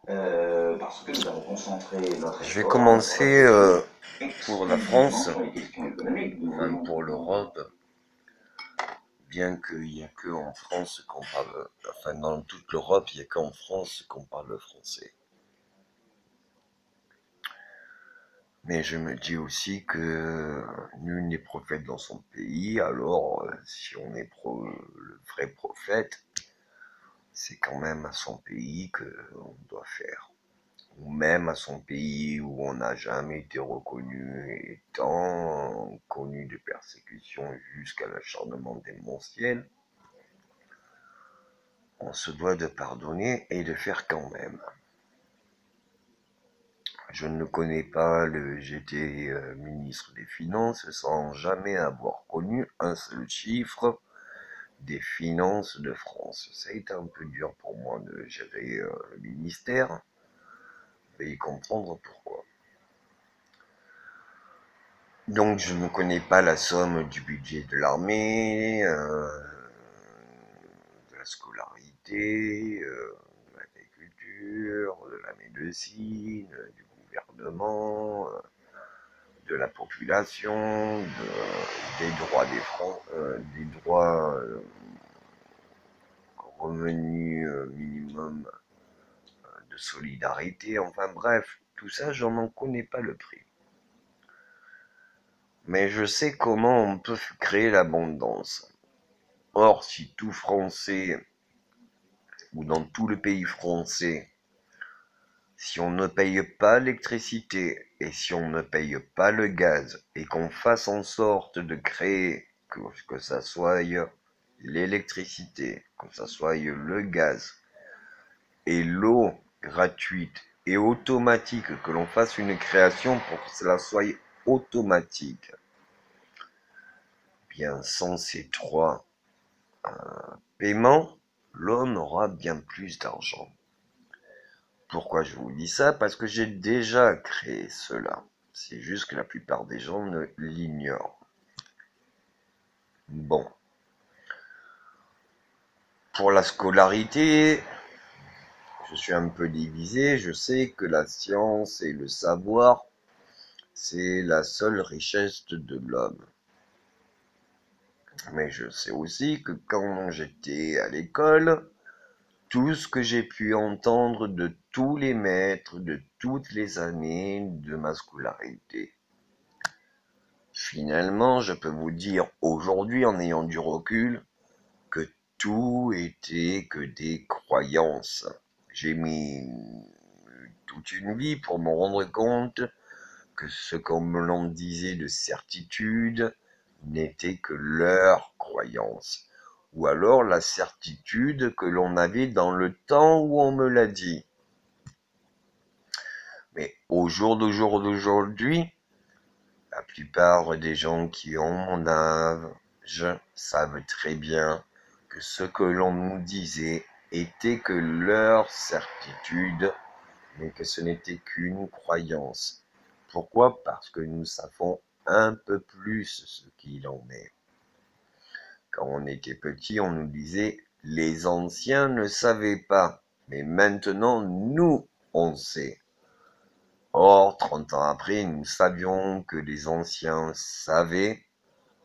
parce que nous avons concentré notre Je vais effort sur la commencer réflexion pour la exclusivement France, sur les questions économiques. Nous enfin voyons pour comment l'Europe, bien qu'il n'y a que en France qu'on parle, enfin dans toute l'Europe, il n'y a qu'en France qu'on parle le français. Mais je me dis aussi que nul n'est prophète dans son pays, alors si on est le vrai prophète, c'est quand même à son pays qu'on doit faire. Ou même à son pays où on n'a jamais été reconnu étant connu de persécutions jusqu'à l'acharnement démentiel, on se doit de pardonner et de faire quand même. Je ne connais pas j'étais ministre des Finances sans jamais avoir connu un seul chiffre des finances de France. Ça a été un peu dur pour moi de gérer le ministère, veuillez comprendre pourquoi. Donc je ne connais pas la somme du budget de l'armée, de la scolarité, de l'agriculture, de la médecine, du gouvernement, de la population, des droits des francs, des droits revenus minimum de solidarité, enfin bref, tout ça, j'en en connais pas le prix. Mais je sais comment on peut créer l'abondance. Or, si tout Français, ou dans tout le pays français, si on ne paye pas l'électricité et si on ne paye pas le gaz et qu'on fasse en sorte de créer que ça soit l'électricité, que ça soit le gaz et l'eau gratuite et automatique, que l'on fasse une création pour que cela soit automatique, bien sans ces trois paiements, l'homme aura bien plus d'argent. Pourquoi je vous dis ça? Parce que j'ai déjà créé cela. C'est juste que la plupart des gens ne l'ignorent. Bon. Pour la scolarité, je suis un peu divisé. Je sais que la science et le savoir, c'est la seule richesse de l'homme. Mais je sais aussi que quand j'étais à l'école, tout ce que j'ai pu entendre de tous les maîtres de toutes les années de ma scolarité, finalement, je peux vous dire aujourd'hui, en ayant du recul, que tout était que des croyances. J'ai mis toute une vie pour me rendre compte que ce qu'on me l'on disait de certitude n'était que leur croyance, ou alors la certitude que l'on avait dans le temps où on me l'a dit. Mais au jour d'aujourd'hui, la plupart des gens qui ont mon âge savent très bien que ce que l'on nous disait était que leur certitude, mais que ce n'était qu'une croyance. Pourquoi? Parce que nous savons un peu plus ce qu'il en est. Quand on était petit, on nous disait « les anciens ne savaient pas, mais maintenant nous, on sait ». Or, 30 ans après, nous savions que les anciens savaient,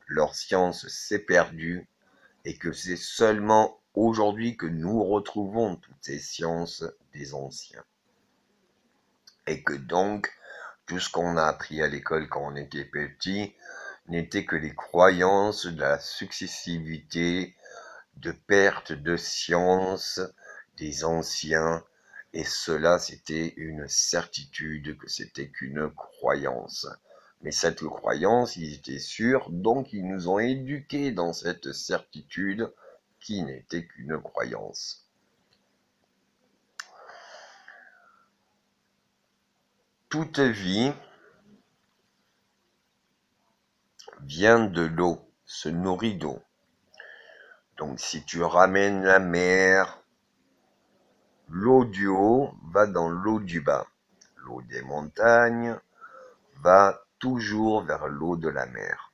leur science s'est perdue, et que c'est seulement aujourd'hui que nous retrouvons toutes ces sciences des anciens. Et que donc, tout ce qu'on a appris à l'école quand on était petit n'était que les croyances de la successivité, de perte de science des anciens, et cela c'était une certitude que c'était qu'une croyance. Mais cette croyance, ils étaient sûrs, donc ils nous ont éduqués dans cette certitude qui n'était qu'une croyance. Toute vie vient de l'eau, se nourrit d'eau. Donc si tu ramènes la mer, l'eau du haut va dans l'eau du bas. L'eau des montagnes va toujours vers l'eau de la mer.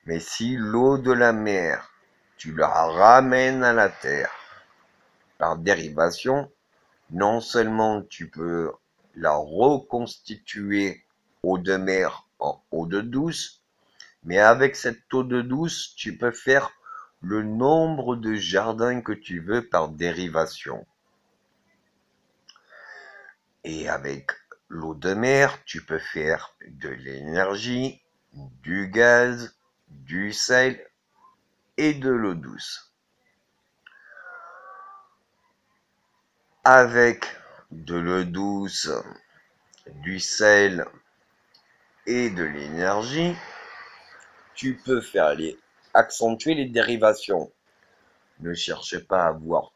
Mais si l'eau de la mer, tu la ramènes à la terre par dérivation, non seulement tu peux la reconstituer eau de mer en eau de douce, mais avec cette eau de douce, tu peux faire le nombre de jardins que tu veux par dérivation. Et avec l'eau de mer, tu peux faire de l'énergie, du gaz, du sel et de l'eau douce. Avec de l'eau douce, du sel et de l'énergie, tu peux accentuer les dérivations. Ne cherche pas à voir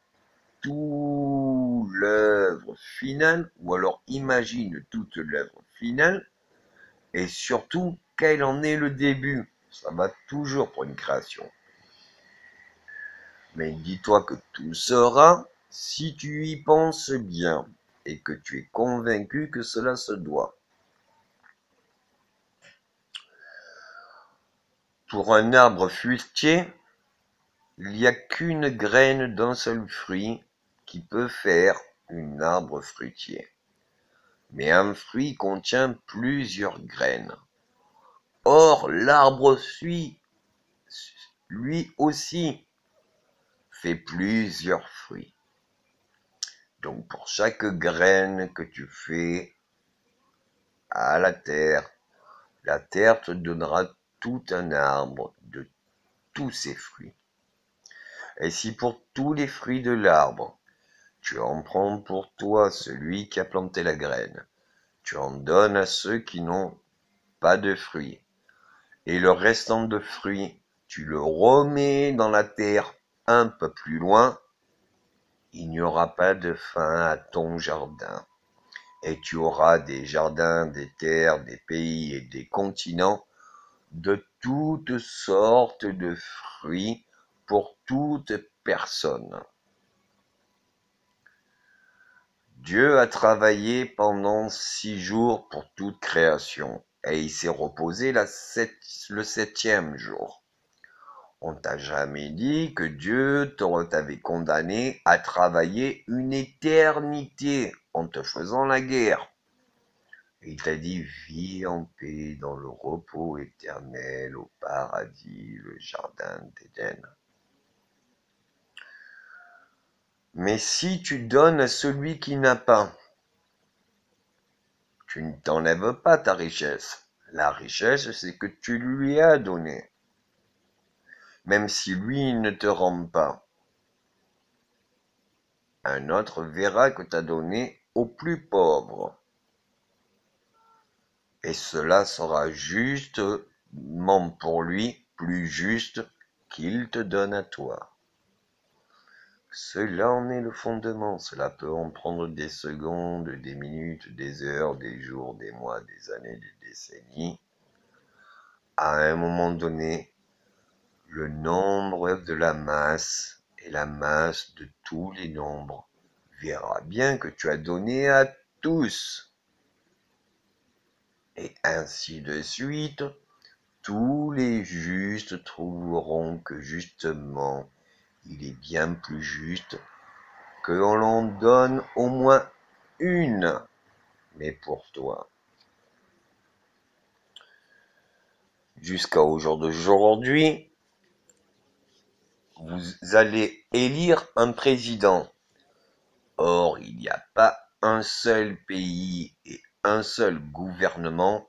toute l'œuvre finale, ou alors imagine toute l'œuvre finale, et surtout quel en est le début. Ça va toujours pour une création. Mais dis-toi que tout sera si tu y penses bien et que tu es convaincu que cela se doit. Pour un arbre fruitier, il n'y a qu'une graine d'un seul fruit qui peut faire un arbre fruitier. Mais un fruit contient plusieurs graines. Or, l'arbre lui aussi, fait plusieurs fruits. Donc, pour chaque graine que tu fais à la terre te donnera tout un arbre de tous ses fruits. Et si pour tous les fruits de l'arbre, tu en prends pour toi celui qui a planté la graine, tu en donnes à ceux qui n'ont pas de fruits, et le restant de fruits, tu le remets dans la terre un peu plus loin, il n'y aura pas de fin à ton jardin. Et tu auras des jardins, des terres, des pays et des continents de toutes sortes de fruits pour toute personne. Dieu a travaillé pendant 6 jours pour toute création, et il s'est reposé le 7e jour. On t'a jamais dit que Dieu t'avait condamné à travailler une éternité en te faisant la guerre. Il t'a dit, vis en paix dans le repos éternel au paradis, le jardin d'Éden. Mais si tu donnes à celui qui n'a pas, tu ne t'enlèves pas ta richesse. La richesse, c'est que tu lui as donné. Même si lui ne te rend pas, un autre verra que tu as donné aux plus pauvres. Et cela sera justement pour lui plus juste qu'il te donne à toi. Cela en est le fondement, cela peut en prendre des secondes, des minutes, des heures, des jours, des mois, des années, des décennies. À un moment donné, le nombre de la masse et la masse de tous les nombres verra bien que tu as donné à tous. Et ainsi de suite, tous les justes trouveront que justement, il est bien plus juste que l'on donne au moins une, mais pour toi. Jusqu'au jour d'aujourd'hui, vous allez élire un président. Or, il n'y a pas un seul pays et un seul gouvernement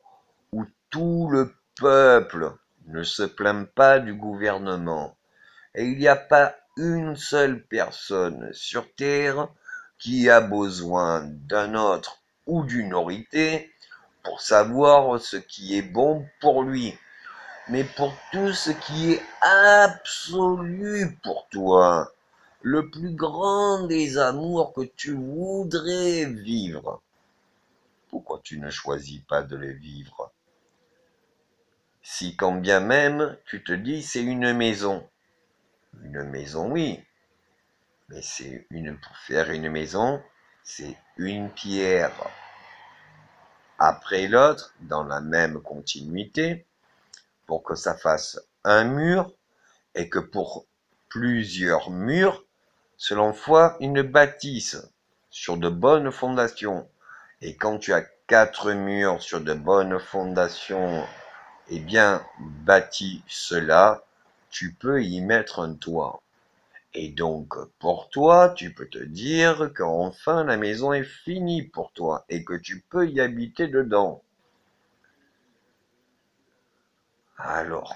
où tout le peuple ne se plaint pas du gouvernement. Et il n'y a pas une seule personne sur Terre qui a besoin d'un autre ou d'une autorité pour savoir ce qui est bon pour lui, mais pour tout ce qui est absolu pour toi, le plus grand des amours que tu voudrais vivre. Pourquoi tu ne choisis pas de les vivre? Si quand bien même tu te dis c'est une maison. Une maison, oui, mais pour faire une maison, c'est une pierre après l'autre dans la même continuité pour que ça fasse un mur et que pour plusieurs murs, cela soit une bâtisse sur de bonnes fondations. Et quand tu as 4 murs sur de bonnes fondations et bien bâti cela, tu peux y mettre un toit. Et donc, pour toi, tu peux te dire qu'enfin la maison est finie pour toi et que tu peux y habiter dedans. Alors,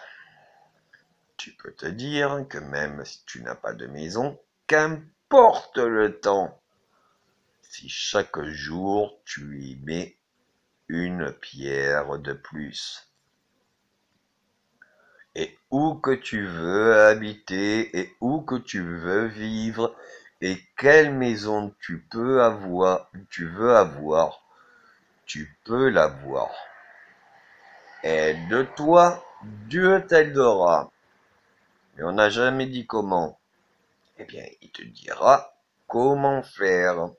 tu peux te dire que même si tu n'as pas de maison, qu'importe le temps, si chaque jour tu y mets une pierre de plus. Et où que tu veux habiter et où que tu veux vivre et quelle maison tu veux avoir, tu peux l'avoir. Aide-toi, Dieu t'aidera. Mais on n'a jamais dit comment. Eh bien, il te dira comment faire.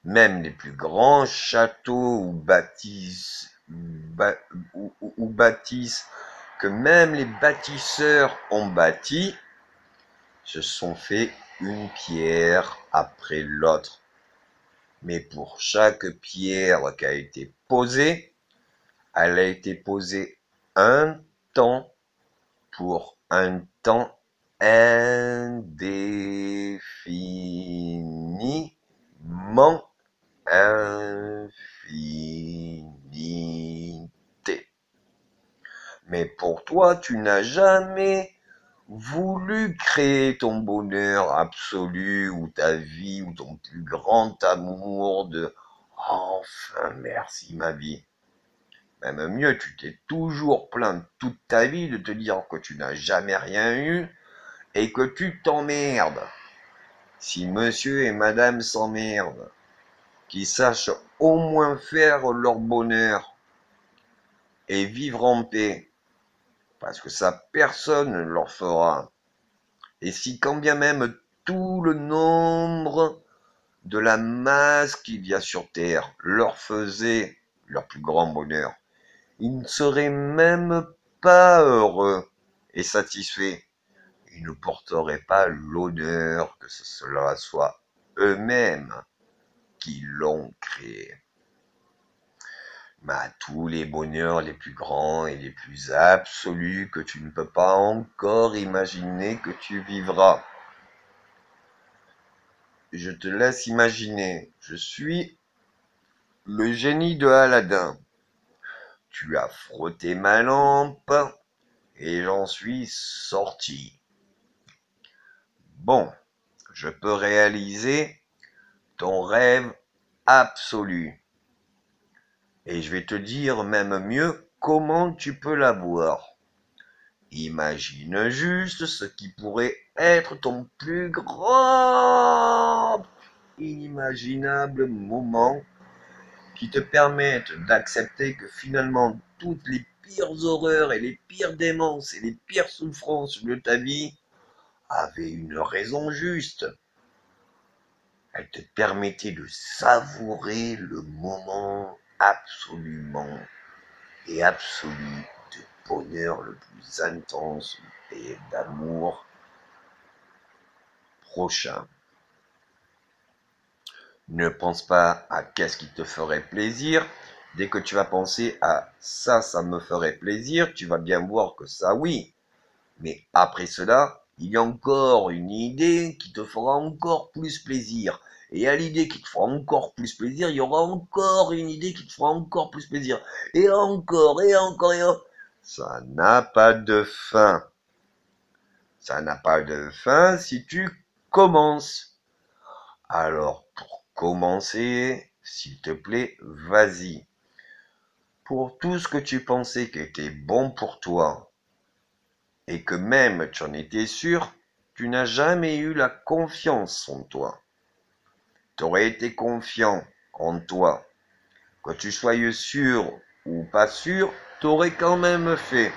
Même les plus grands châteaux ou bâtisses que même les bâtisseurs ont bâti, se sont fait une pierre après l'autre. Mais pour chaque pierre qui a été posée, elle a été posée un temps pour un temps indéfiniment infinité. Mais pour toi, tu n'as jamais voulu créer ton bonheur absolu ou ta vie ou ton plus grand amour de enfin merci ma vie. Même mieux, tu t'es toujours plaint toute ta vie de te dire que tu n'as jamais rien eu et que tu t'emmerdes. Si monsieur et madame s'emmerdent, qu'ils sachent au moins faire leur bonheur et vivre en paix, parce que ça personne ne leur fera. Et si quand bien même tout le nombre de la masse qu'il y a sur Terre leur faisait leur plus grand bonheur, ils ne seraient même pas heureux et satisfaits. Ils ne porteraient pas l'honneur que cela soit eux-mêmes qui l'ont créé. Mais à tous les bonheurs les plus grands et les plus absolus que tu ne peux pas encore imaginer que tu vivras. Je te laisse imaginer. Je suis le génie de Aladdin. Tu as frotté ma lampe et j'en suis sorti. Bon, je peux réaliser ton rêve absolu. Et je vais te dire même mieux comment tu peux l'avoir. Imagine juste ce qui pourrait être ton plus grand, inimaginable moment qui te permettent d'accepter que finalement toutes les pires horreurs et les pires démences et les pires souffrances de ta vie avaient une raison juste. Elles te permettaient de savourer le moment absolument et absolu de bonheur le plus intense et d'amour prochain. Ne pense pas à qu'est-ce qui te ferait plaisir. Dès que tu vas penser à ça, ça me ferait plaisir, tu vas bien voir que ça, oui. Mais après cela, il y a encore une idée qui te fera encore plus plaisir. Et à l'idée qui te fera encore plus plaisir, il y aura encore une idée qui te fera encore plus plaisir. Et encore, et encore, et encore. Ça n'a pas de fin. Ça n'a pas de fin si tu commences. Alors, pour commencer, s'il te plaît, vas-y. Pour tout ce que tu pensais qui était bon pour toi, et que même tu en étais sûr, tu n'as jamais eu la confiance en toi. Tu aurais été confiant en toi. Que tu sois sûr ou pas sûr, tu aurais quand même fait.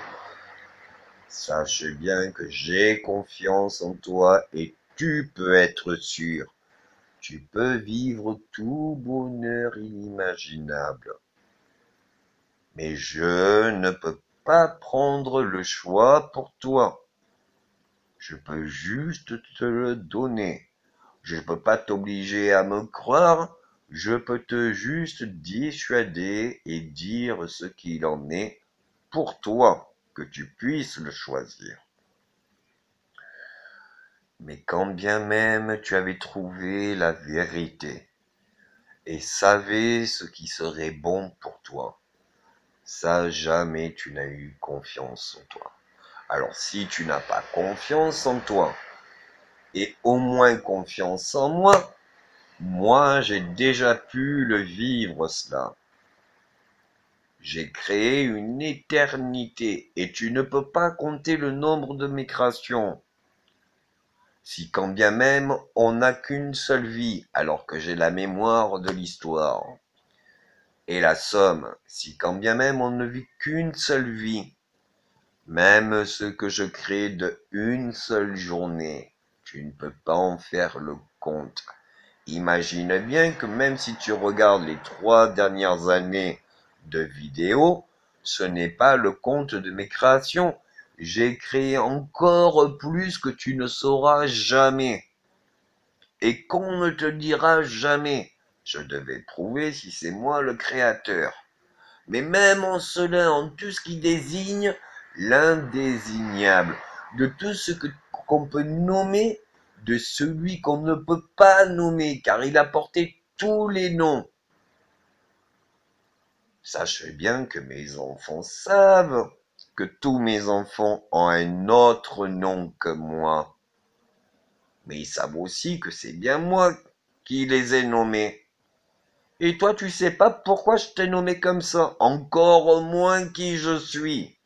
Sache bien que j'ai confiance en toi et tu peux être sûr. Tu peux vivre tout bonheur inimaginable. Mais je ne peux pas prendre le choix pour toi. Je peux juste te le donner. Je ne peux pas t'obliger à me croire, je peux te juste dissuader et dire ce qu'il en est pour toi, que tu puisses le choisir. Mais quand bien même tu avais trouvé la vérité et savais ce qui serait bon pour toi, ça jamais tu n'as eu confiance en toi. Alors si tu n'as pas confiance en toi, et au moins confiance en moi j'ai déjà pu le vivre cela. J'ai créé une éternité et tu ne peux pas compter le nombre de mes créations. Si quand bien même on n'a qu'une seule vie alors que j'ai la mémoire de l'histoire. Et la somme, si quand bien même on ne vit qu'une seule vie, même ce que je crée de une seule journée, tu ne peux pas en faire le compte. Imagine bien que même si tu regardes les 3 dernières années de vidéos, ce n'est pas le compte de mes créations. J'ai créé encore plus que tu ne sauras jamais. Et qu'on ne te dira jamais. Je devais prouver si c'est moi le créateur. Mais même en cela, en tout ce qui désigne l'indésignable, de tout ce qu'on peut nommer, de celui qu'on ne peut pas nommer, car il a porté tous les noms. Sachez bien que mes enfants savent que tous mes enfants ont un autre nom que moi. Mais ils savent aussi que c'est bien moi qui les ai nommés. Et toi, tu sais pas pourquoi je t'ai nommé comme ça, encore moins qui je suis.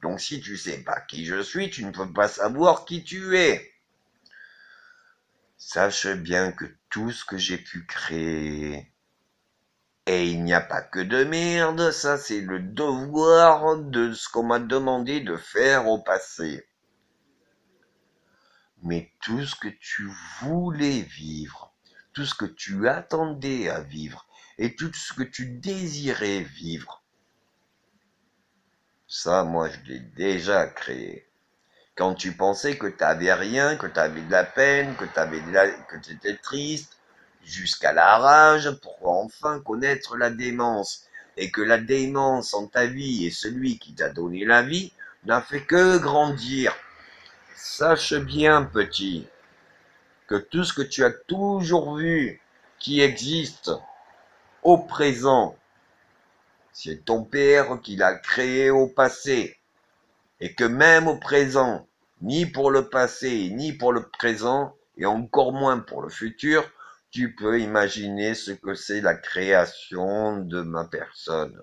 Donc si tu sais pas qui je suis, tu ne peux pas savoir qui tu es. Sache bien que tout ce que j'ai pu créer, et il n'y a pas que de merde, ça c'est le devoir de ce qu'on m'a demandé de faire au passé. Mais tout ce que tu voulais vivre, tout ce que tu attendais à vivre, et tout ce que tu désirais vivre, ça moi je l'ai déjà créé. Quand tu pensais que tu n'avais rien, que tu avais de la peine, que tu étais triste, jusqu'à la rage pour enfin connaître la démence, et que la démence en ta vie et celui qui t'a donné la vie n'a fait que grandir. Sache bien, petit, que tout ce que tu as toujours vu qui existe au présent, c'est ton père qui l'a créé au passé, et que même au présent, ni pour le passé, ni pour le présent, et encore moins pour le futur, tu peux imaginer ce que c'est la création de ma personne.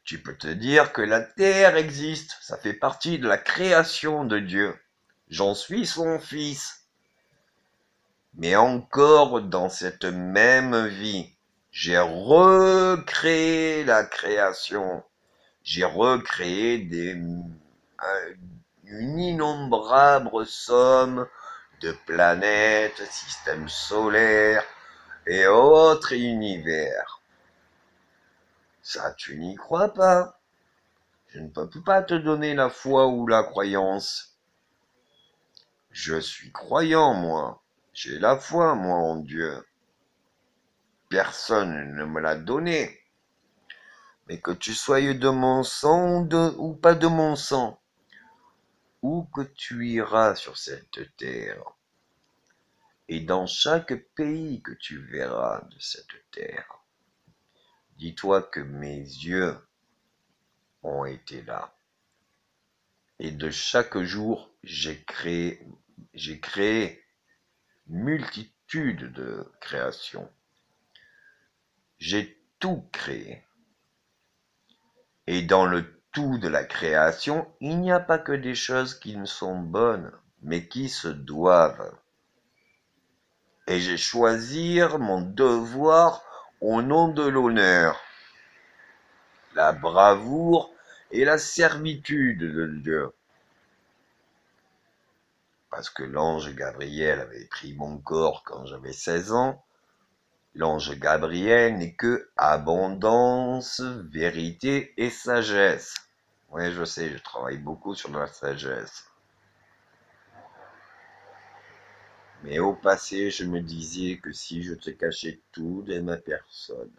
Tu peux te dire que la terre existe, ça fait partie de la création de Dieu. J'en suis son fils. Mais encore dans cette même vie, j'ai recréé la création. J'ai recréé une innombrable somme de planètes, systèmes solaires et autres univers. Ça, tu n'y crois pas. Je ne peux pas te donner la foi ou la croyance. Je suis croyant, moi. J'ai la foi, moi, en Dieu. Personne ne me l'a donné. Mais que tu sois de mon sang ou pas de mon sang, où que tu iras sur cette terre, et dans chaque pays que tu verras de cette terre, dis-toi que mes yeux ont été là. Et de chaque jour, j'ai créé multitude de créations. J'ai tout créé. Et dans le tout de la création, il n'y a pas que des choses qui ne sont bonnes, mais qui se doivent. Et j'ai choisi mon devoir au nom de l'honneur, la bravoure et la servitude de Dieu. Parce que l'ange Gabriel avait pris mon corps quand j'avais 16 ans. L'ange Gabriel n'est que abondance, vérité et sagesse. Oui, je sais, je travaille beaucoup sur la sagesse. Mais au passé, je me disais que si je te cachais tout de ma personne,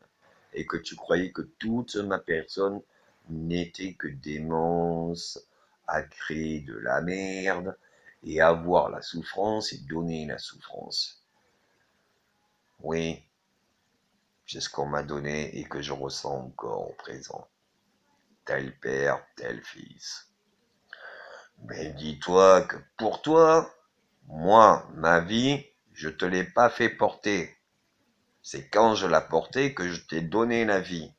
et que tu croyais que toute ma personne n'était que démence à créer de la merde et avoir la souffrance et donner la souffrance. Oui, c'est ce qu'on m'a donné et que je ressens encore au présent. Tel père, tel fils. Mais dis-toi que pour toi, moi, ma vie, je te l'ai pas fait porter. C'est quand je l'ai portée que je t'ai donné la vie.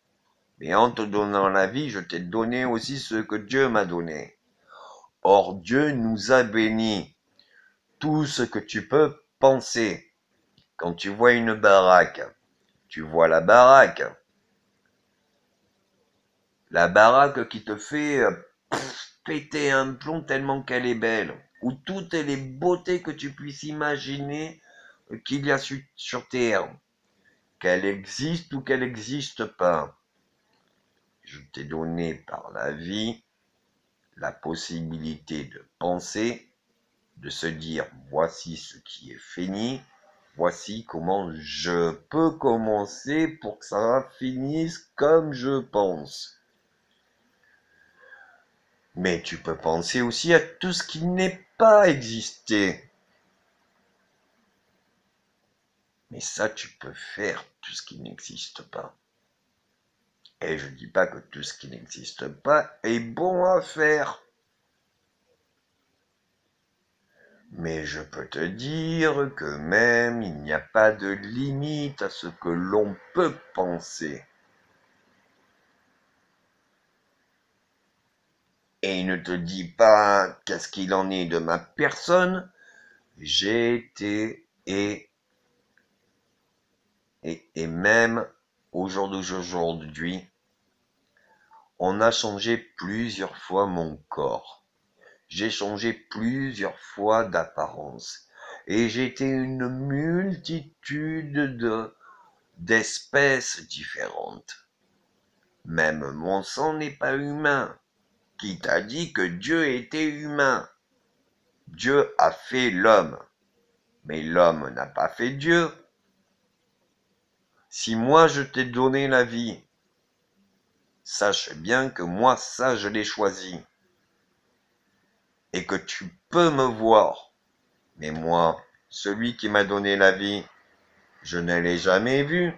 Mais en te donnant la vie, je t'ai donné aussi ce que Dieu m'a donné. Or, Dieu nous a bénis. Tout ce que tu peux penser. Quand tu vois une baraque, tu vois la baraque. La baraque qui te fait péter un plomb tellement qu'elle est belle. Ou toutes les beautés que tu puisses imaginer qu'il y a sur Terre. Qu'elle existe ou qu'elle n'existe pas. Je t'ai donné par la vie la possibilité de penser, de se dire voici ce qui est fini, voici comment je peux commencer pour que ça finisse comme je pense. Mais tu peux penser aussi à tout ce qui n'est pas existé. Mais ça, tu peux faire tout ce qui n'existe pas. Et je dis pas que tout ce qui n'existe pas est bon à faire. Mais je peux te dire que même il n'y a pas de limite à ce que l'on peut penser. Et il ne te dit pas qu'est-ce qu'il en est de ma personne. J'ai été et même au jour d'aujourd'hui, on a changé plusieurs fois mon corps. J'ai changé plusieurs fois d'apparence. Et j'ai été une multitude d'espèces différentes. Même mon sang n'est pas humain. Qui t'a dit que Dieu était humain? Dieu a fait l'homme. Mais l'homme n'a pas fait Dieu. Si moi je t'ai donné la vie, sache bien que moi ça je l'ai choisi. Et que tu peux me voir. Mais moi, celui qui m'a donné la vie, je ne l'ai jamais vu.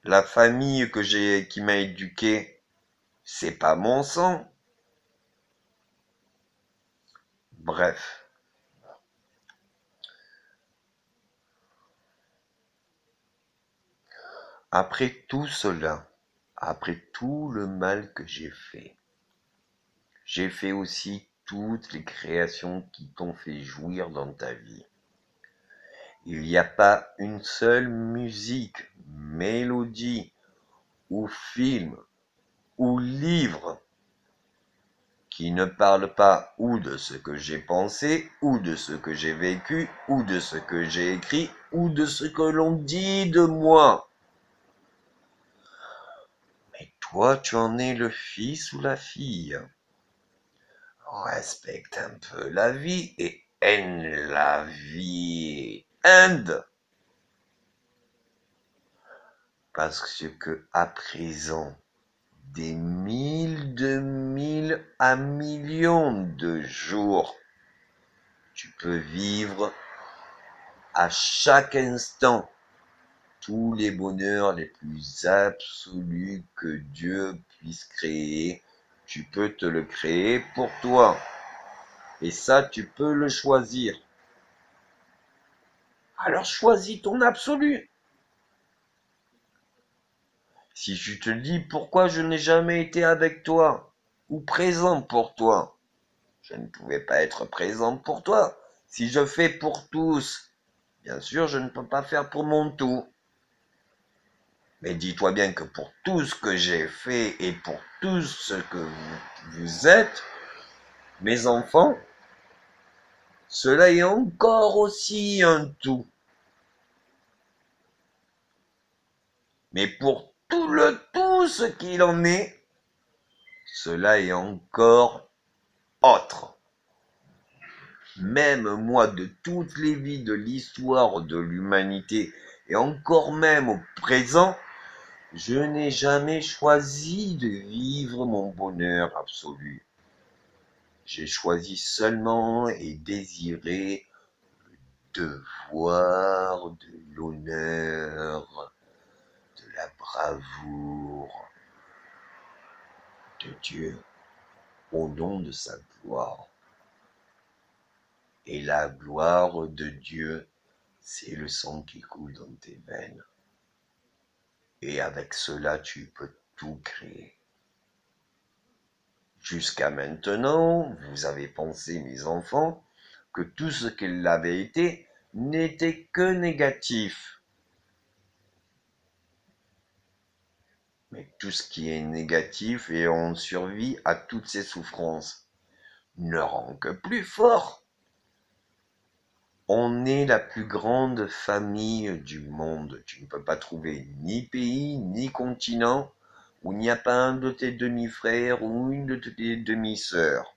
La famille qui m'a éduqué, c'est pas mon sang. Bref. Après tout cela, après tout le mal que j'ai fait aussi toutes les créations qui t'ont fait jouir dans ta vie. Il n'y a pas une seule musique, mélodie, ou film, ou livre qui ne parle pas ou de ce que j'ai pensé, ou de ce que j'ai vécu, ou de ce que j'ai écrit, ou de ce que l'on dit de moi. Mais toi, tu en es le fils ou la fille. Respecte un peu la vie et haine la vie. Inde. Parce que à présent, des mille à millions de jours, tu peux vivre à chaque instant tous les bonheurs les plus absolus que Dieu puisse créer. Tu peux te le créer pour toi. Et ça, tu peux le choisir. Alors choisis ton absolu. Si tu te dis pourquoi je n'ai jamais été avec toi ou présent pour toi, je ne pouvais pas être présent pour toi. Si je fais pour tous, bien sûr, je ne peux pas faire pour mon tout. Mais dis-toi bien que pour tout ce que j'ai fait et pour tout ce que vous êtes, mes enfants, cela est encore aussi un tout. Mais pour tout ce qu'il en est, cela est encore autre. même moi, de toutes les vies de l'histoire de l'humanité, et encore même au présent, je n'ai jamais choisi de vivre mon bonheur absolu. J'ai choisi seulement et désiré le devoir, de l'honneur, de la bravoure de Dieu au nom de sa gloire. Et la gloire de Dieu, c'est le sang qui coule dans tes veines. Et avec cela, tu peux tout créer. Jusqu'à maintenant, vous avez pensé, mes enfants, que tout ce qu'il avait été n'était que négatif. Mais tout ce qui est négatif et on survit à toutes ces souffrances ne rend que plus fort. On est la plus grande famille du monde. Tu ne peux pas trouver ni pays, ni continent où il n'y a pas un de tes demi-frères ou une de tes demi-sœurs.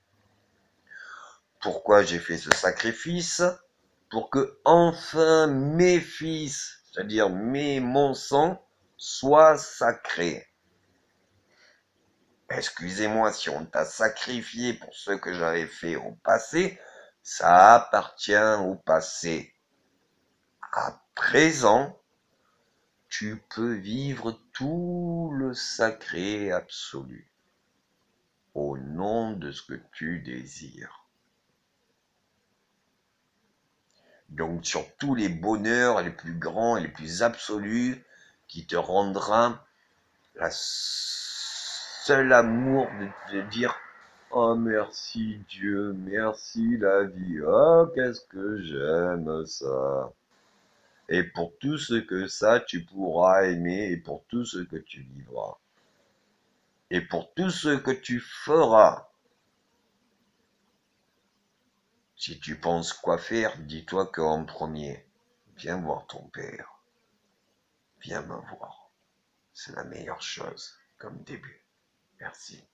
Pourquoi j'ai fait ce sacrifice? Pour que enfin mes fils, c'est-à-dire mon sang, soient sacrés. Excusez-moi si on t'a sacrifié pour ce que j'avais fait au passé, ça appartient au passé. À présent, tu peux vivre tout le sacré absolu au nom de ce que tu désires. Donc sur tous les bonheurs les plus grands et les plus absolus qui te rendra la seul amour de dire oh merci Dieu, merci la vie, oh qu'est-ce que j'aime ça. Et pour tout ce que ça tu pourras aimer et pour tout ce que tu vivras. Et pour tout ce que tu feras. Si tu penses quoi faire, dis-toi qu'en premier, viens voir ton père. Viens me voir. C'est la meilleure chose comme début. Merci.